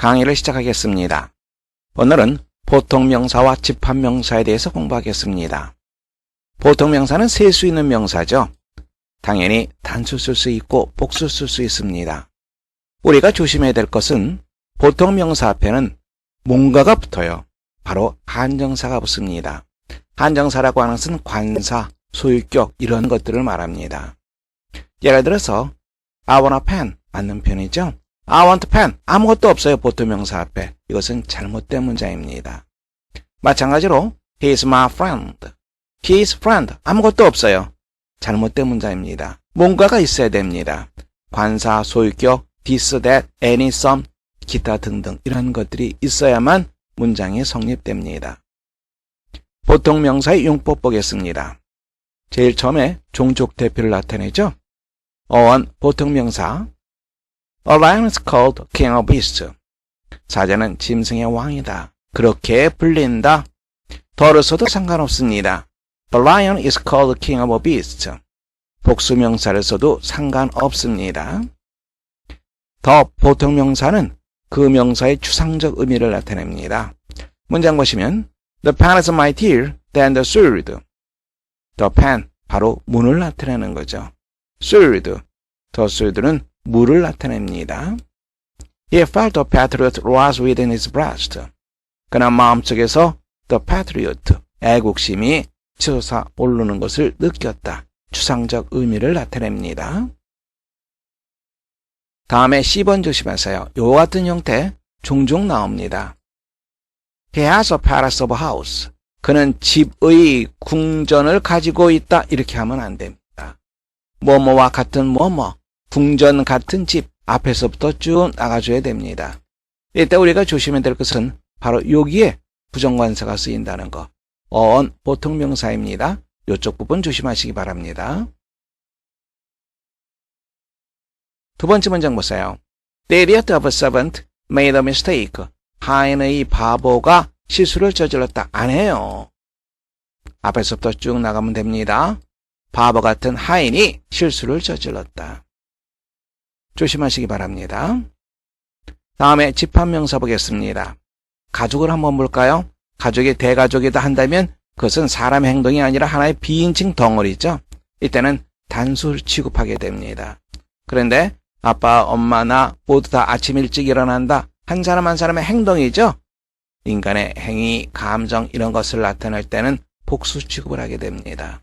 강의를 시작하겠습니다. 오늘은 보통명사와 집합명사에 대해서 공부하겠습니다. 보통명사는 셀 수 있는 명사죠. 당연히 단수 쓸 수 있고 복수 쓸 수 있습니다. 우리가 조심해야 될 것은 보통명사 앞에는 뭔가가 붙어요. 바로 한정사가 붙습니다. 한정사라고 하는 것은 관사, 소유격 이런 것들을 말합니다. 예를 들어서 I want a pen 맞는 편이죠. I want a pen 아무것도 없어요. 보통명사 앞에. 이것은 잘못된 문장입니다. 마찬가지로 He is my friend. He is friend 아무것도 없어요. 잘못된 문장입니다. 뭔가가 있어야 됩니다. 관사, 소유격, this, that, any, some, 기타 등등 이런 것들이 있어야만 문장이 성립됩니다. 보통명사의 용법 보겠습니다. 제일 처음에 종족 대표를 나타내죠. 어원 보통명사 A lion is called king of beasts. 사자는 짐승의 왕이다. 그렇게 불린다. 더를 써도 상관없습니다. A lion is called king of beasts. 복수명사를 써도 상관없습니다. 더 보통명사는 그 명사의 추상적 의미를 나타냅니다. 문장 보시면 The pen is mightier than the sword. The pen, 바로 문을 나타내는 거죠. sword, the sword는 물을 나타냅니다. He felt the patriot rise within his breast. 그나 마음속에서 the patriot, 애국심이 치솟아 오르는 것을 느꼈다. 추상적 의미를 나타냅니다. 다음에 C번 조심하세요. 이와 같은 형태 종종 나옵니다. He has a palace of house. 그는 집의 궁전을 가지고 있다. 이렇게 하면 안 됩니다. 뭐뭐와 같은 뭐뭐, 궁전 같은 집 앞에서부터 쭉 나가줘야 됩니다. 이때 우리가 조심해야 될 것은 바로 여기에 부정관사가 쓰인다는 거. 어원 보통명사입니다. 이쪽 부분 조심하시기 바랍니다. 두 번째 문장 보세요. The idiot of a servant made a mistake. 하인의 바보가 실수를 저질렀다. 안 해요. 앞에서부터 쭉 나가면 됩니다. 바보 같은 하인이 실수를 저질렀다. 조심하시기 바랍니다. 다음에 집합명사 보겠습니다. 가족을 한번 볼까요? 가족이 대가족이다 한다면 그것은 사람의 행동이 아니라 하나의 비인칭 덩어리죠. 이때는 단수를 취급하게 됩니다. 그런데 아빠, 엄마, 나 모두 다 아침 일찍 일어난다. 한 사람 한 사람의 행동이죠. 인간의 행위, 감정 이런 것을 나타낼 때는 복수 취급을 하게 됩니다.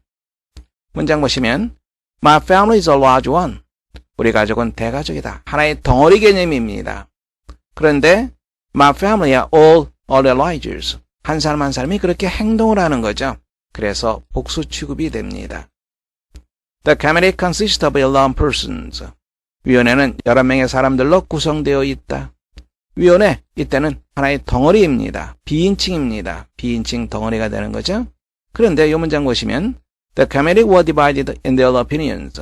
문장 보시면 My family is a large one. 우리 가족은 대가족이다. 하나의 덩어리 개념입니다. 그런데 My family are all religious. 한 사람 한 사람이 그렇게 행동을 하는 거죠. 그래서 복수 취급이 됩니다. The committee consists of 11 persons. 위원회는 11명의 사람들로 구성되어 있다. 위원회, 이때는 하나의 덩어리입니다. 비인칭입니다. 비인칭 덩어리가 되는 거죠. 그런데 이 문장 보시면 The committee were divided in their opinions.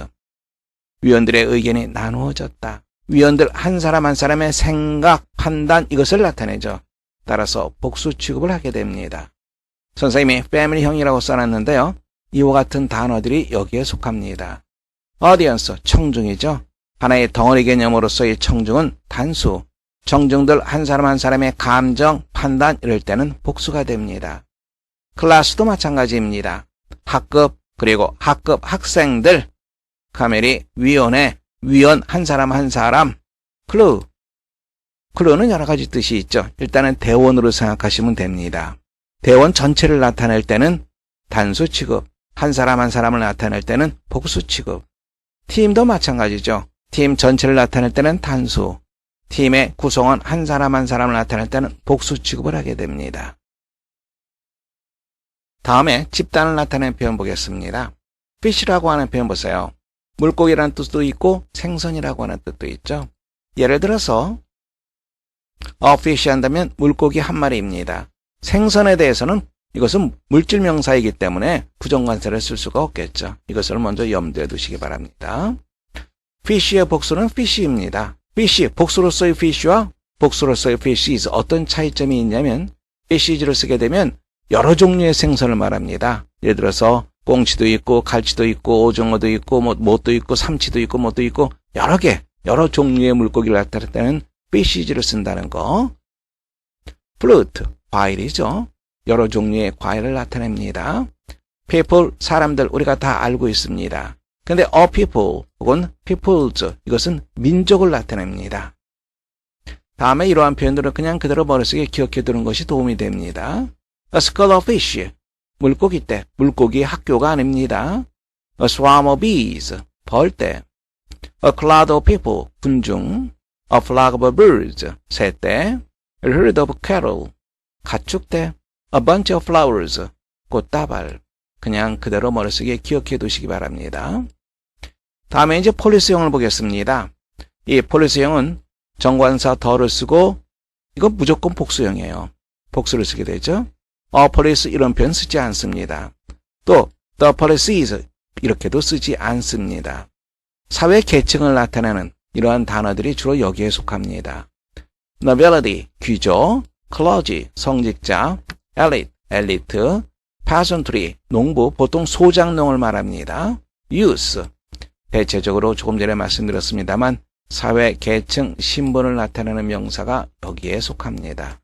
위원들의 의견이 나누어졌다. 위원들 한 사람 한 사람의 생각, 판단 이것을 나타내죠. 따라서 복수 취급을 하게 됩니다. 선생님이 패밀리형이라고 써놨는데요. 이와 같은 단어들이 여기에 속합니다. audience, 청중이죠. 하나의 덩어리 개념으로서의 청중은 단수, 청중들 한 사람 한 사람의 감정, 판단 이럴 때는 복수가 됩니다. 클래스도 마찬가지입니다. 학급, 그리고 학급 학생들, 카멜이 위원회, 위원 한 사람 한 사람, 클루는 여러 가지 뜻이 있죠. 일단은 대원으로 생각하시면 됩니다. 대원 전체를 나타낼 때는 단수 취급, 한 사람 한 사람을 나타낼 때는 복수 취급. 팀도 마찬가지죠. 팀 전체를 나타낼 때는 단수, 팀의 구성원 한 사람 한 사람을 나타낼 때는 복수 취급을 하게 됩니다. 다음에 집단을 나타내는 표현 보겠습니다. fish라고 하는 표현 보세요. 물고기라는 뜻도 있고 생선이라고 하는 뜻도 있죠. 예를 들어서 a fish 한다면 물고기 한 마리입니다. 생선에 대해서는 이것은 물질명사이기 때문에 부정관사를 쓸 수가 없겠죠. 이것을 먼저 염두에 두시기 바랍니다. fish의 복수는 fish입니다. fish, 복수로서의 fish와 복수로서의 fishes 어떤 차이점이 있냐면 fishes를 쓰게 되면 여러 종류의 생선을 말합니다. 예를 들어서 꽁치도 있고 갈치도 있고 오징어도 있고 못도 있고 삼치도 있고 못도 있고 여러 종류의 물고기를 나타낼 때는 fishes를 쓴다는 거. fruit, 과일이죠. 여러 종류의 과일을 나타냅니다. people, 사람들, 우리가 다 알고 있습니다. 근데 a people 혹은 peoples, 이것은 민족을 나타냅니다. 다음에 이러한 표현들은 그냥 그대로 머릿속에 기억해 두는 것이 도움이 됩니다. A school of fish, 물고기 떼, 물고기의 학교가 아닙니다. A swarm of bees, 벌떼. A cloud of people, 군중. A flock of birds, 새떼. A herd of cattle, 가축대. A bunch of flowers, 꽃다발. 그냥 그대로 머릿속에 기억해 두시기 바랍니다. 다음에 이제 폴리스형을 보겠습니다. 이 폴리스형은 정관사 더를 쓰고 이건 무조건 복수형이에요. 복수를 쓰게 되죠. A police 이런 표현 쓰지 않습니다. 또 the policies 이렇게도 쓰지 않습니다. 사회 계층을 나타내는 이러한 단어들이 주로 여기에 속합니다. nobility 귀족, clergy 성직자, elite 엘리트, peasantry 농부 보통 소작농을 말합니다. youth 대체적으로 조금 전에 말씀드렸습니다만 사회 계층 신분을 나타내는 명사가 여기에 속합니다.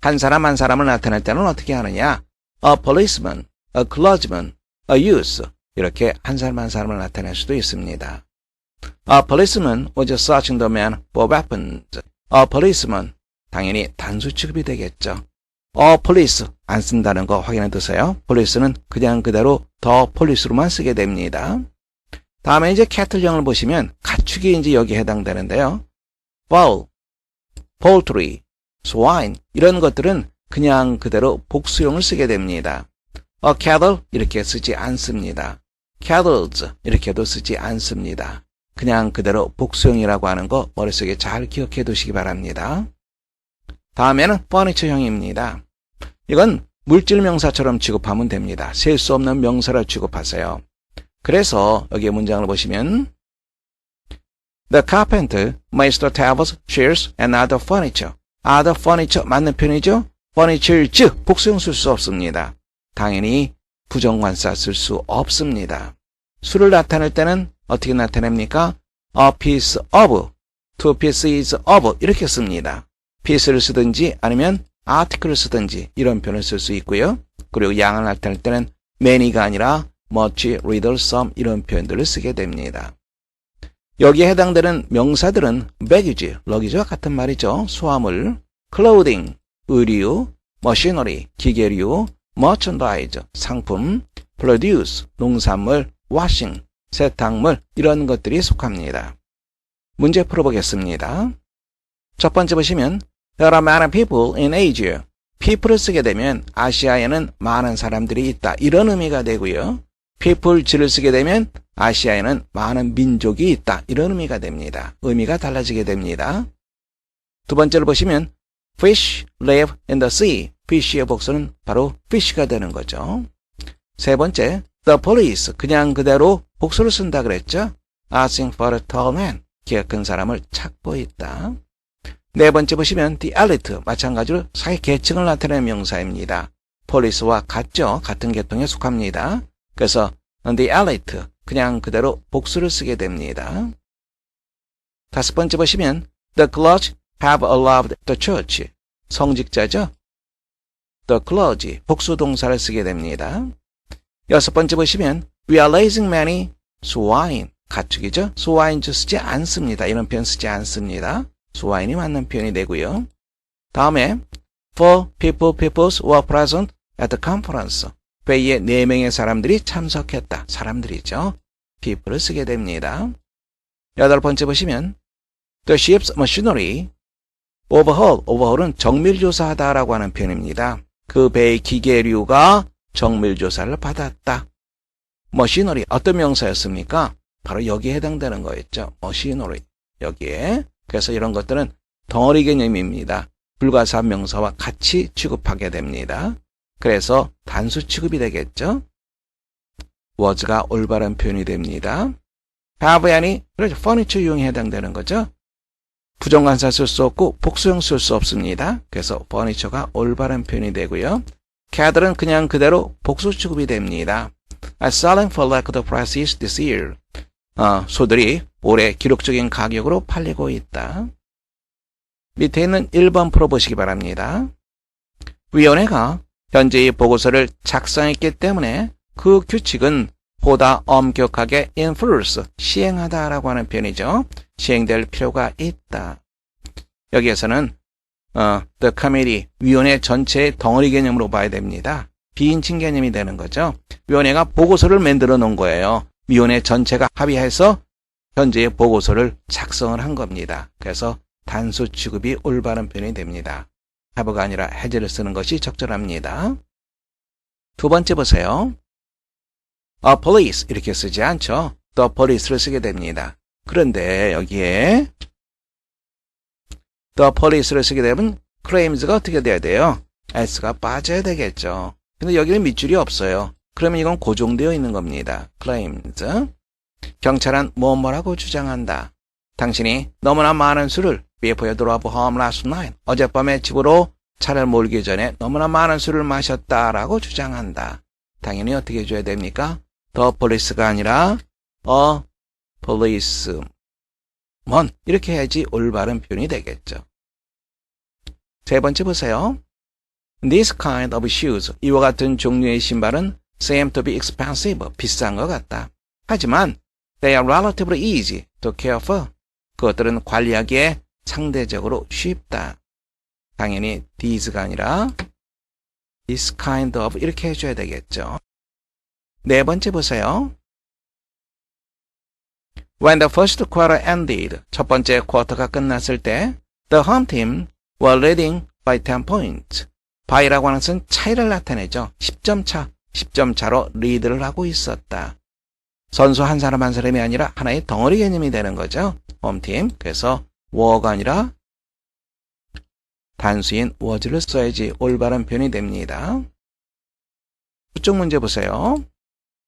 한 사람 한 사람을 나타낼 때는 어떻게 하느냐? A policeman, a clergyman, a youth 이렇게 한 사람 한 사람을 나타낼 수도 있습니다. A policeman was searching the man for weapons. A policeman 당연히 단수 취급이 되겠죠. A police 안 쓴다는 거 확인해 두세요. police는 그냥 그대로 the police로만 쓰게 됩니다. 다음에 이제 cattle형을 보시면 가축이 이제 여기에 해당되는데요. fowl, poultry, swine 이런 것들은 그냥 그대로 복수형을 쓰게 됩니다. A cattle 이렇게 쓰지 않습니다. cattles 이렇게도 쓰지 않습니다. 그냥 그대로 복수형이라고 하는 거 머릿속에 잘 기억해 두시기 바랍니다. 다음에는 furniture형입니다. 이건 물질 명사처럼 취급하면 됩니다. 셀 수 없는 명사를 취급하세요. 그래서 여기 문장을 보시면 The carpenter makes the tables, chairs, and other furniture. other furniture 맞는 편이죠? furniture 즉 복수형 쓸 수 없습니다. 당연히 부정관사 쓸 수 없습니다. 수를 나타낼 때는 어떻게 나타냅니까? A piece of, two pieces of 이렇게 씁니다. piece를 쓰든지 아니면 article을 쓰든지 이런 표현을 쓸 수 있고요. 그리고 양을 나타낼 때는 many가 아니라 much, little, some 이런 표현들을 쓰게 됩니다. 여기에 해당되는 명사들은 baggage, 러기지와 같은 말이죠. 수화물, clothing, 의류, machinery, 기계류, merchandise, 상품, produce, 농산물, washing, 세탁물 이런 것들이 속합니다. 문제 풀어보겠습니다. 첫 번째 보시면 There are many people in Asia. people을 쓰게 되면 아시아에는 많은 사람들이 있다. 이런 의미가 되고요. people를 쓰게 되면 아시아에는 많은 민족이 있다. 이런 의미가 됩니다. 의미가 달라지게 됩니다. 두 번째로 보시면 fish live in the sea. fish의 복수는 바로 fish가 되는 거죠. 세 번째 the police 그냥 그대로 복수를 쓴다 그랬죠. asking for a tall man. 키가 큰 사람을 찾고 있다. 네 번째 보시면 the elite 마찬가지로 사회 계층을 나타내는 명사입니다. police와 같죠. 같은 계통에 속합니다. 그래서 the elite 그냥 그대로 복수를 쓰게 됩니다. 다섯 번째 보시면 the clergy have loved the church 성직자죠. the clergy 복수 동사를 쓰게 됩니다. 여섯 번째 보시면 we are raising many swine 가축이죠. swine 쓰지 않습니다. 이런 표현 쓰지 않습니다. swine이 맞는 표현이 되고요. 다음에 four peoples were present at the conference 회의에 4명의 사람들이 참석했다. 사람들이죠. people을 쓰게 됩니다. 여덟 번째 보시면 the ship's machinery overhaul은 정밀조사하다라고 하는 표현입니다. 그 배의 기계류가 정밀조사를 받았다. machinery 어떤 명사였습니까? 바로 여기에 해당되는 거였죠. machinery 여기에. 그래서 이런 것들은 덩어리 개념입니다. 불가사한 명사와 같이 취급하게 됩니다. 그래서 단수 취급이 되겠죠. was가 올바른 표현이 됩니다. have any 그렇죠. furniture 유형에 해당되는 거죠. 부정관사 쓸 수 없고 복수형 쓸 수 없습니다. 그래서 furniture가 올바른 표현이 되고요. cat은 그냥 그대로 복수 취급이 됩니다. are selling for record prices this year. 소들이 올해 기록적인 가격으로 팔리고 있다. 밑에 있는 1번 풀어보시기 바랍니다. 위원회가 현재의 보고서를 작성했기 때문에 그 규칙은 보다 엄격하게 enforce, 시행하다라고 하는 표현이죠. 시행될 필요가 있다. 여기에서는 the committee, 위원회 전체의 덩어리 개념으로 봐야 됩니다. 비인칭 개념이 되는 거죠. 위원회가 보고서를 만들어 놓은 거예요. 위원회 전체가 합의해서 현재의 보고서를 작성을 한 겁니다. 그래서 단수 취급이 올바른 표현이 됩니다. have가 아니라 has를 쓰는 것이 적절합니다. 두 번째 보세요. A police 이렇게 쓰지 않죠. The police를 쓰게 됩니다. 그런데 여기에 The police를 쓰게 되면 claims가 어떻게 돼야 돼요? s가 빠져야 되겠죠. 근데 여기는 밑줄이 없어요. 그러면 이건 고정되어 있는 겁니다. claims. 경찰은 뭐라고 주장한다. 당신이 너무나 많은 술을 before you drove home last night. 어젯밤에 집으로 차를 몰기 전에 너무나 많은 술을 마셨다라고 주장한다. 당연히 어떻게 해줘야 됩니까? The police가 아니라 a policeman. 이렇게 해야지 올바른 표현이 되겠죠. 세 번째 보세요. This kind of shoes. 이와 같은 종류의 신발은 seem to be expensive. 비싼 것 같다. 하지만 they are relatively easy to care for. 그것들은 관리하기에 상대적으로 쉽다. 당연히 these가 아니라 this kind of 이렇게 해줘야 되겠죠. 네 번째 보세요. When the first quarter ended, 첫 번째 쿼터가 끝났을 때 the home team were leading by 10 points. by라고 하는 것은 차이를 나타내죠. 10점 차, 10점 차로 리드를 하고 있었다. 선수 한 사람 한 사람이 아니라 하나의 덩어리 개념이 되는 거죠. 홈팀. 그래서 were가 아니라 단수인 was를 써야지 올바른 표현이 됩니다. 이쪽 문제 보세요.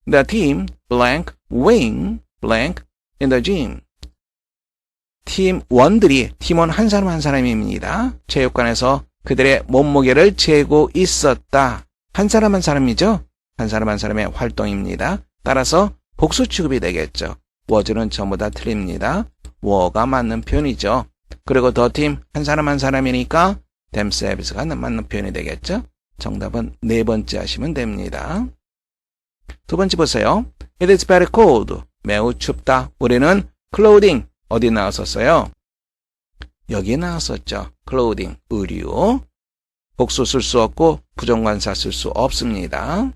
The team blank win blank in the gym. 팀원 한 사람 한 사람입니다. 체육관에서 그들의 몸무게를 재고 있었다. 한 사람 한 사람이죠. 한 사람 한 사람의 활동입니다. 따라서 복수 취급이 되겠죠. was는 전부 다 틀립니다. were가 맞는 표현이죠. 그리고 the team 한 사람 한 사람이니까 themselves가 맞는 표현이 되겠죠. 정답은 네 번째 하시면 됩니다. 두 번째 보세요. It is very cold. 매우 춥다. 우리는 clothing 어디 나왔었어요? 여기 나왔었죠. clothing 의류. 복수 쓸 수 없고 부정관사 쓸 수 없습니다.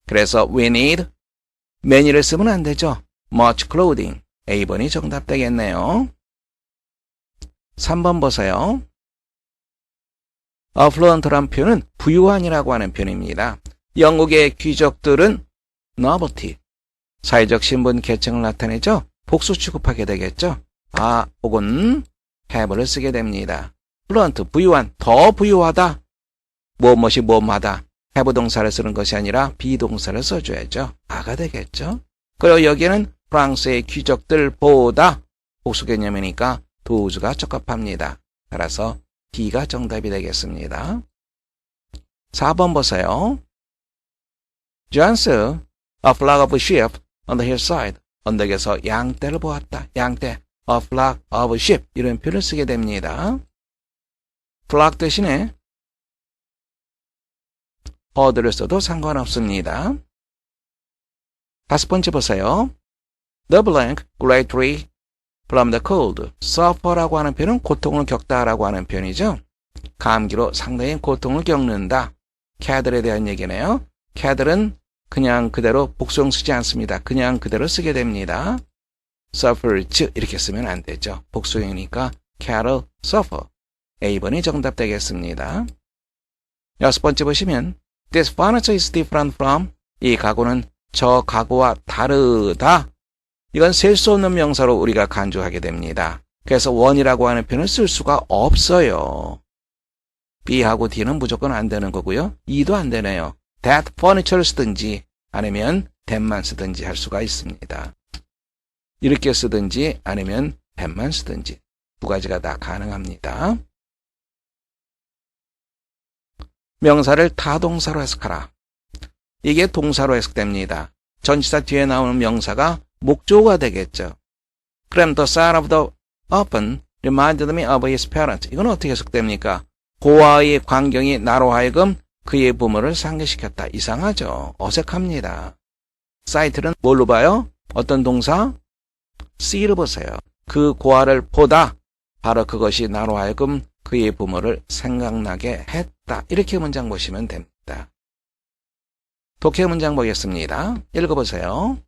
그래서 we need many를 쓰면 안 되죠. much clothing. A번이 정답 되겠네요. 3번 보세요. affluent란 표현은 부유한이라고 하는 표현입니다. 영국의 귀족들은 nobility, 사회적 신분 계층을 나타내죠. 복수 취급하게 되겠죠. 혹은 have를 쓰게 됩니다. affluent, 부유한, 더 부유하다. 무엇이 뭐하다. have 동사를 쓰는 것이 아니라 비동사를 써줘야죠. 가 되겠죠. 그리고 여기에는 프랑스의 귀족들보다 복수 개념이니까 does가 적합합니다. 따라서 D가 정답이 되겠습니다. 4번 보세요. John saw a flock of sheep on the hillside. 언덕에서 양떼를 보았다. 양떼, a flock of sheep 이런 표현을 쓰게 됩니다. flock 대신에 herd를 써도 상관없습니다. 다섯 번째 보세요. The blank greatly from the cold. suffer라고 하는 표현은 고통을 겪다라고 하는 표현이죠. 감기로 상당히 고통을 겪는다. cat들에 대한 얘기네요. cat들은 그냥 그대로 복수형 쓰지 않습니다. 그냥 그대로 쓰게 됩니다. suffers 이렇게 쓰면 안 되죠. 복수형이니까 cattle suffer. A번이 정답 되겠습니다. 여섯 번째 보시면 This furniture is different from. 이 가구는 저 가구와 다르다. 이건 셀 수 없는 명사로 우리가 간주하게 됩니다. 그래서 one이라고 하는 표현을 쓸 수가 없어요. B하고 D는 무조건 안 되는 거고요. E도 안 되네요. That furniture를 쓰든지 아니면 that만 쓰든지 할 수가 있습니다. 이렇게 쓰든지 아니면 that만 쓰든지 두 가지가 다 가능합니다. 명사를 타동사로 해석하라. 이게 동사로 해석됩니다. 전치사 뒤에 나오는 명사가 목조가 되겠죠. 그럼 the sound of the open reminded me of his parents. 이건 어떻게 해석됩니까? 고아의 광경이 나로 하여금 그의 부모를 상기시켰다. 이상하죠? 어색합니다. 사이트는 뭘로 봐요? 어떤 동사? see를 보세요. 그 고아를 보다 바로 그것이 나로 하여금 그의 부모를 생각나게 했다. 이렇게 문장 보시면 됩니다. 독해 문장 보겠습니다. 읽어보세요.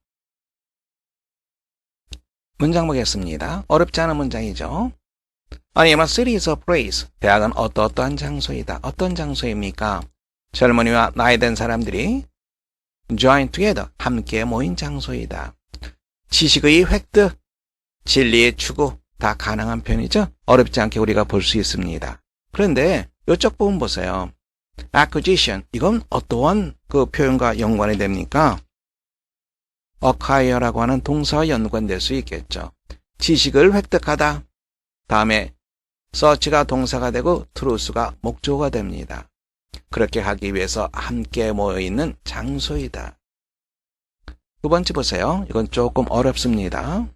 문장 보겠습니다. 어렵지 않은 문장이죠. A university is a place. 대학은 어떠한 장소이다. 어떤 장소입니까? 젊은이와 나이 든 사람들이 join together. 함께 모인 장소이다. 지식의 획득, 진리의 추구 다 가능한 편이죠. 어렵지 않게 우리가 볼 수 있습니다. 그런데 이쪽 부분 보세요. acquisition. 이건 어떠한 그 표현과 연관이 됩니까? acquire라고 하는 동사와 연관될 수 있겠죠. 지식을 획득하다. 다음에 search가 동사가 되고 truth가 목조가 됩니다. 그렇게 하기 위해서 함께 모여있는 장소이다. 두 번째 보세요. 이건 조금 어렵습니다.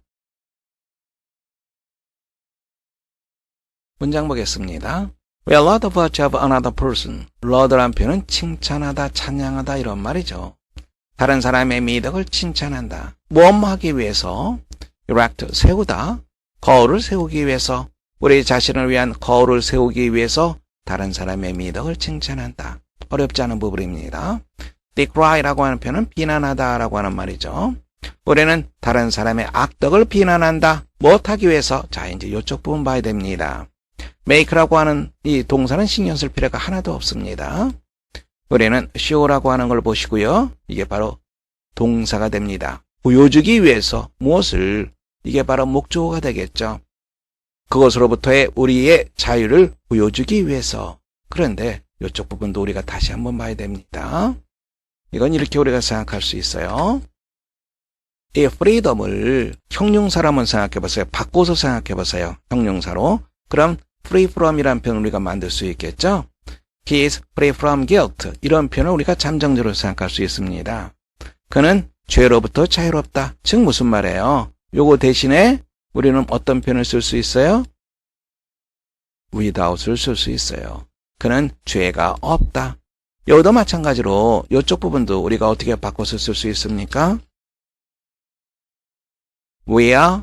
문장 보겠습니다. We laud the virtue of another person. laud란 표현은 칭찬하다, 찬양하다 이런 말이죠. 다른 사람의 미덕을 칭찬한다. 무엇 하기 위해서? erect, 세우다. 거울을 세우기 위해서. 우리 자신을 위한 거울을 세우기 위해서 다른 사람의 미덕을 칭찬한다. 어렵지 않은 부분입니다. decry라고 하는 표현은 비난하다라고 하는 말이죠. 우리는 다른 사람의 악덕을 비난한다. 무엇하기 위해서? 자, 이제 이쪽 부분 봐야 됩니다. make라고 하는 이 동사는 신경 쓸 필요가 하나도 없습니다. 우리는 show라고 하는 걸 보시고요. 이게 바로 동사가 됩니다. 보여주기 위해서 무엇을? 이게 바로 목조가 되겠죠. 그것으로부터의 우리의 자유를 보여주기 위해서. 그런데 이쪽 부분도 우리가 다시 한번 봐야 됩니다. 이건 이렇게 우리가 생각할 수 있어요. 이 freedom을 형용사로 한번 생각해 보세요. 바꿔서 생각해 보세요. 형용사로. 그럼 free from이라는 표현을 우리가 만들 수 있겠죠. He is free from guilt. 이런 표현을 우리가 잠정적으로 생각할 수 있습니다. 그는 죄로부터 자유롭다. 즉 무슨 말이에요? 요거 대신에 우리는 어떤 표현을 쓸 수 있어요? without을 쓸 수 있어요. 그는 죄가 없다. 여기도 마찬가지로 이쪽 부분도 우리가 어떻게 바꿔서 쓸 수 있습니까? We are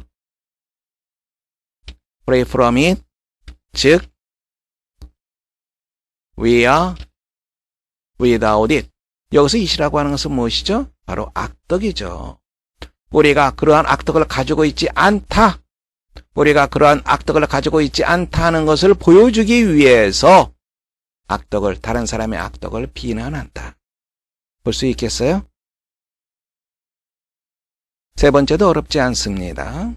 free from it. 즉 we are without it. 여기서 it이라고 하는 것은 무엇이죠? 바로 악덕이죠. 우리가 그러한 악덕을 가지고 있지 않다. 우리가 그러한 악덕을 가지고 있지 않다는 것을 보여주기 위해서 악덕을, 다른 사람의 악덕을 비난한다. 볼 수 있겠어요? 세 번째도 어렵지 않습니다.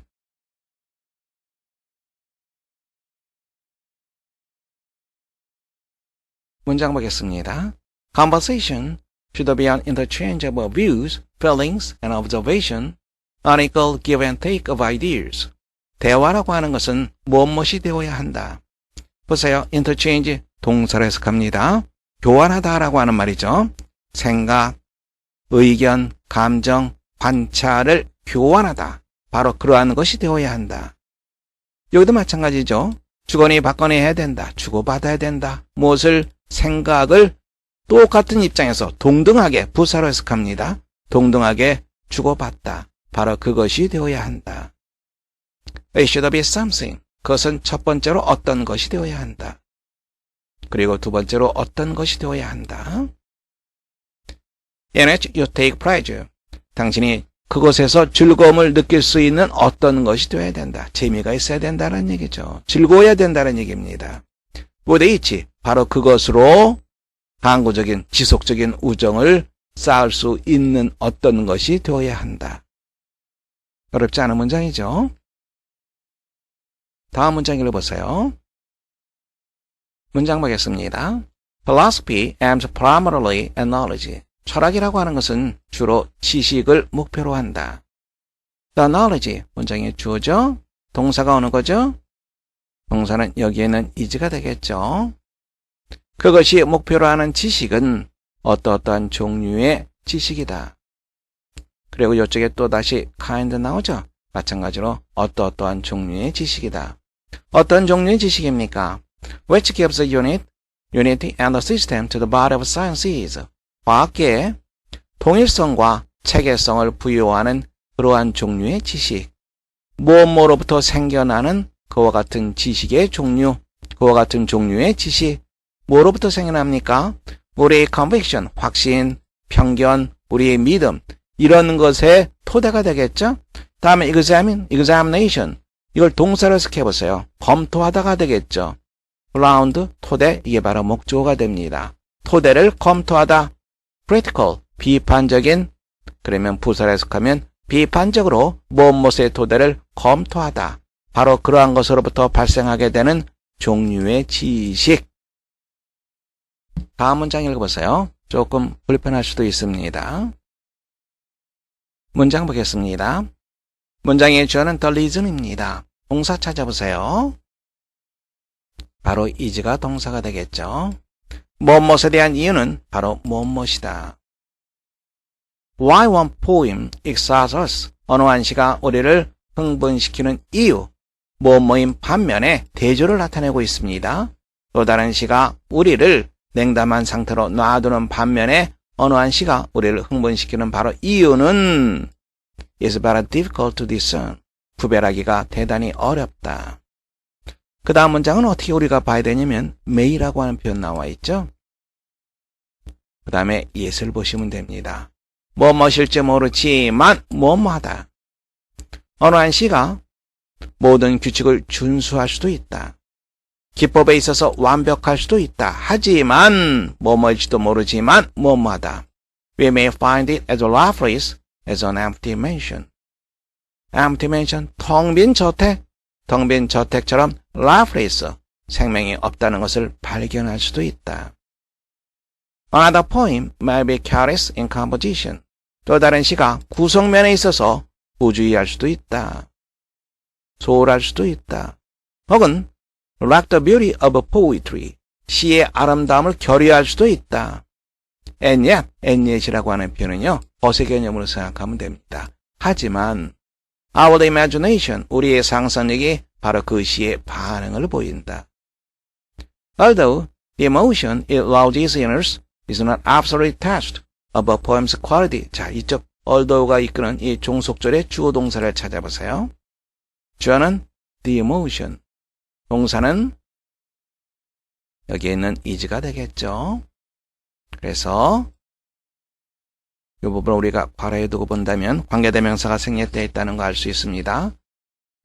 문장 보겠습니다. Conversation should be an interchange of views, feelings, and observation, an equal give and take of ideas. 대화라고 하는 것은 무엇이 되어야 한다. 보세요. interchange 동사로 해석합니다. 교환하다라고 하는 말이죠. 생각, 의견, 감정, 관찰을 교환하다. 바로 그러한 것이 되어야 한다. 여기도 마찬가지죠. 주거니 받거니 해야 된다. 주고받아야 된다. 무엇을? 생각을 똑같은 입장에서 동등하게 부사로 해석합니다. 동등하게 주고받다. 바로 그것이 되어야 한다. It should be something. 그것은 첫 번째로 어떤 것이 되어야 한다. 그리고 두 번째로 어떤 것이 되어야 한다. In which you take pleasure. 당신이 그곳에서 즐거움을 느낄 수 있는 어떤 것이 되어야 된다. 재미가 있어야 된다는 얘기죠. 즐거워야 된다는 얘기입니다. with which. 바로 그것으로 항구적인 지속적인 우정을 쌓을 수 있는 어떤 것이 되어야 한다. 어렵지 않은 문장이죠. 다음 문장 읽어보세요. 문장 보겠습니다. Philosophy aims primarily at knowledge. 철학이라고 하는 것은 주로 지식을 목표로 한다. The knowledge, 문장의 주어죠. 동사가 오는 거죠. 동사는 여기에는 is가 되겠죠. 그것이 목표로 하는 지식은 어떠한 종류의 지식이다. 그리고 이쪽에 또 다시 kind 나오죠. 마찬가지로 어떠한 종류의 지식이다. 어떤 종류의 지식입니까? Which gives a unity and a system to the body of sciences. 과학계에 통일성과 체계성을 부여하는 그러한 종류의 지식. 무엇로부터 생겨나는 그와 같은 지식의 종류, 그와 같은 종류의 지식. 뭐로부터 생겨납니까? 우리의 conviction, 확신, 편견, 우리의 믿음, 이런 것의 토대가 되겠죠? 다음에 examination. 이걸 동사로 해석해보세요. 검토하다가 되겠죠. ground, 토대, 이게 바로 목조가 됩니다. 토대를 검토하다. critical, 비판적인, 그러면 부사로 해석하면 비판적으로 무엇의 토대를 검토하다. 바로 그러한 것으로부터 발생하게 되는 종류의 지식. 다음 문장 읽어보세요. 조금 불편할 수도 있습니다. 문장 보겠습니다. 문장의 주어는 the reason입니다. 동사 찾아보세요. 바로 is가 동사가 되겠죠. 무엇에 대한 이유는 바로 무엇이다. Why one poem excites us? 어느 한 시가 우리를 흥분시키는 이유, 무엇인 반면에 대조를 나타내고 있습니다. 또 다른 시가 우리를 냉담한 상태로 놔두는 반면에 어느 한 시가 우리를 흥분시키는 바로 이유는 is very difficult to discern. 구별하기가 대단히 어렵다. 그 다음 문장은 어떻게 우리가 봐야 되냐면 may라고 하는 표현 나와 있죠. 그 다음에 yes를 보시면 됩니다. 무엇일지 모르지만 무엇하다. 어느 한 시가 모든 규칙을 준수할 수도 있다. 기법에 있어서 완벽할 수도 있다. 하지만 뭐일지도 모르지만 뭐하다. We may find it as lifeless as an empty mansion. empty mansion, 텅 빈 저택처럼 lifeless, 생명이 없다는 것을 발견할 수도 있다. Another poem may be careless in composition. 또 다른 시가 구성면에 있어서 부주의할 수도 있다. 소홀할 수도 있다. 혹은 lack the beauty of poetry. 시의 아름다움을 결여할 수도 있다. and yet이라고 하는 표현은요, 어세 개념으로 생각하면 됩니다. 하지만 our imagination, 우리의 상상력이 바로 그 시의 반응을 보인다. Although the emotion it arouses in us is not absolute test of a poem's quality. 자, 이쪽 although가 이끄는 이 종속절의 주어 동사를 찾아보세요. 주어는 the emotion, 동사는 여기에 있는 is가 되겠죠. 그래서 이 부분을 우리가 괄호에 두고 본다면 관계대명사가 생략되어 있다는 거 알 수 있습니다.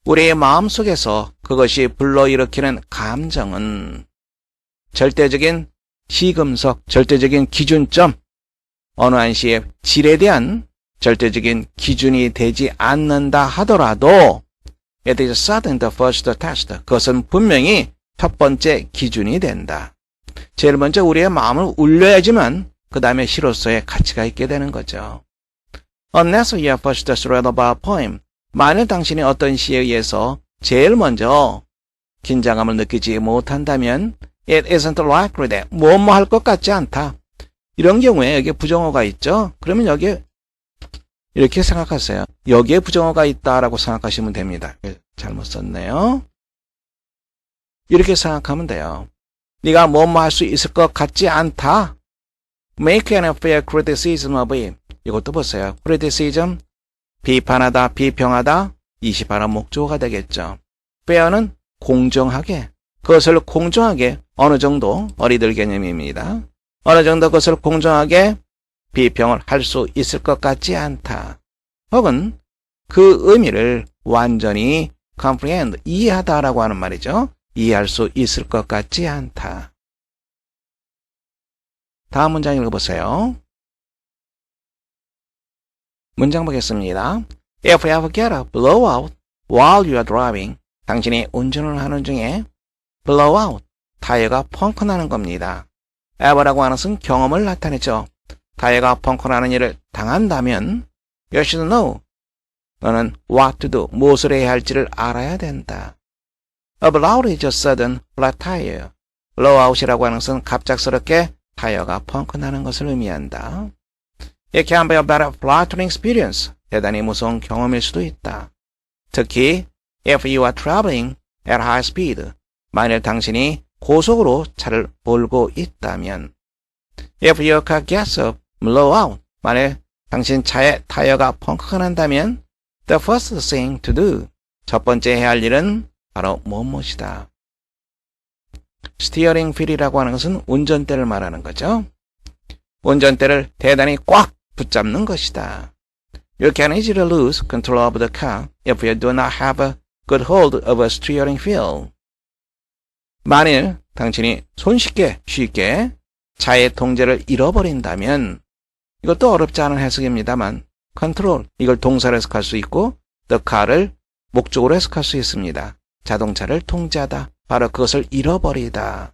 우리의 마음속에서 그것이 불러일으키는 감정은 절대적인 시금석, 절대적인 기준점, 어느 한 시의 질에 대한 절대적인 기준이 되지 않는다 하더라도 it is certain the first test. 그것은 분명히 첫 번째 기준이 된다. 제일 먼저 우리의 마음을 울려야지만 그 다음에 시로서의 가치가 있게 되는 거죠. Unless you have first read about a poem. 만일 당신이 어떤 시에 의해서 제일 먼저 긴장감을 느끼지 못한다면 it isn't likely that 뭐뭐 할 것 같지 않다. 이런 경우에 여기에 부정어가 있죠. 그러면 여기에 이렇게 생각하세요. 여기에 부정어가 있다라고 생각하시면 됩니다. 잘못 썼네요. 이렇게 생각하면 돼요. 네가 뭐뭐 할 수 있을 것 같지 않다. Make an fair criticism of it. 이것도 보세요. criticism, 비판하다, 비평하다, 20하나 목조가 되겠죠. fair는 공정하게, 그것을 공정하게 어느 정도 어리들 개념입니다. 어느 정도 그것을 공정하게 비평을 할 수 있을 것 같지 않다. 혹은 그 의미를 완전히 comprehend, 이해하다라고 하는 말이죠. 이해할 수 있을 것 같지 않다. 다음 문장 읽어보세요. 문장 보겠습니다. If you ever get a blowout while you are driving, 당신이 운전을 하는 중에 blowout, 타이어가 펑크 나는 겁니다. ever라고 하는 것은 경험을 나타내죠. 타이어가 펑크 나는 일을 당한다면 you should know, 너는 what to do, 무엇을 해야 할지를 알아야 된다. A blowout is a sudden flat tire. blowout이라고 하는 것은 갑작스럽게 타이어가 펑크 나는 것을 의미한다. It can be a very flattering experience. 대단히 무서운 경험일 수도 있다. 특히 if you are traveling at high speed. 만일 당신이 고속으로 차를 몰고 있다면. If your car gets a blowout. 만일 당신 차의 타이어가 펑크가 난다면 the first thing to do. 첫 번째 해야 할 일은 바로 무엇이다. 스티어링 휠이라고 하는 것은 운전대를 말하는 거죠. 운전대를 대단히 꽉 붙잡는 것이다. You can easily lose control of the car if you do not have a good hold of a steering wheel. 만일 당신이 쉽게 차의 통제를 잃어버린다면, 이것도 어렵지 않은 해석입니다만 컨트롤, 이걸 동사로 해석할 수 있고 the car를 목적으로 해석할 수 있습니다. 자동차를 통제하다, 바로 그것을 잃어버리다.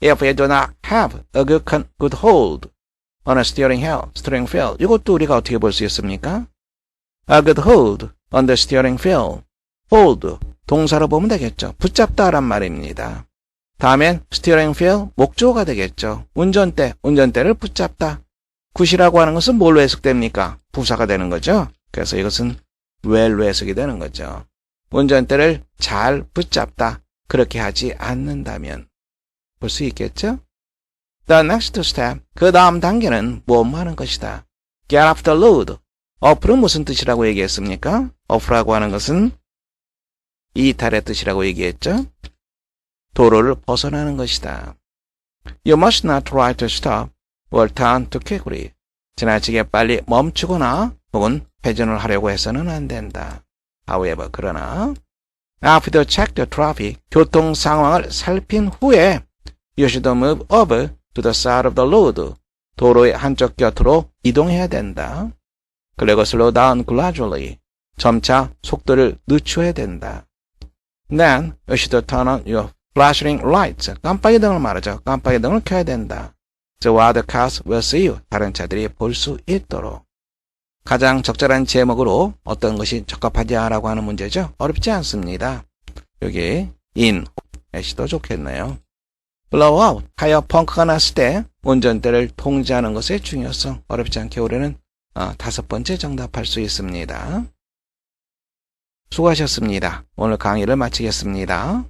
If you do not have a good hold on a steering wheel, 이것도 우리가 어떻게 볼 수 있습니까? A good hold on the steering wheel. hold, 동사로 보면 되겠죠. 붙잡다란 말입니다. 다음엔 steering wheel, 목조가 되겠죠. 운전대를 붙잡다. 굿이라고 하는 것은 뭘로 해석됩니까? 부사가 되는 거죠. 그래서 이것은 well로 해석이 되는 거죠. 운전대를 잘 붙잡다. 그렇게 하지 않는다면. 볼 수 있겠죠? The next step, 그 다음 단계는 뭐뭐 하는 것이다. Get off the road. off는 무슨 뜻이라고 얘기했습니까? off라고 하는 것은 이탈의 뜻이라고 얘기했죠? 도로를 벗어나는 것이다. You must not try to stop or turn too quickly. 지나치게 빨리 멈추거나 혹은 회전을 하려고 해서는 안 된다. However, 그러나 after check the traffic, 교통 상황을 살핀 후에 you should move over to the side of the road. 도로의 한쪽 곁으로 이동해야 된다. 그리고 slow down gradually. 점차 속도를 늦춰야 된다. Then you should turn on your flashing lights. 깜빡이 등을 말하죠. 깜빡이 등을 켜야 된다. So other cars will see you. 다른 차들이 볼 수 있도록. 가장 적절한 제목으로 어떤 것이 적합하냐라고 하는 문제죠. 어렵지 않습니다. 여기 in, at도 좋겠네요. blowout, 타이어 펑크가 났을 때 운전대를 통제하는 것의 중요성. 어렵지 않게 우리는 5번째 정답할 수 있습니다. 수고하셨습니다. 오늘 강의를 마치겠습니다.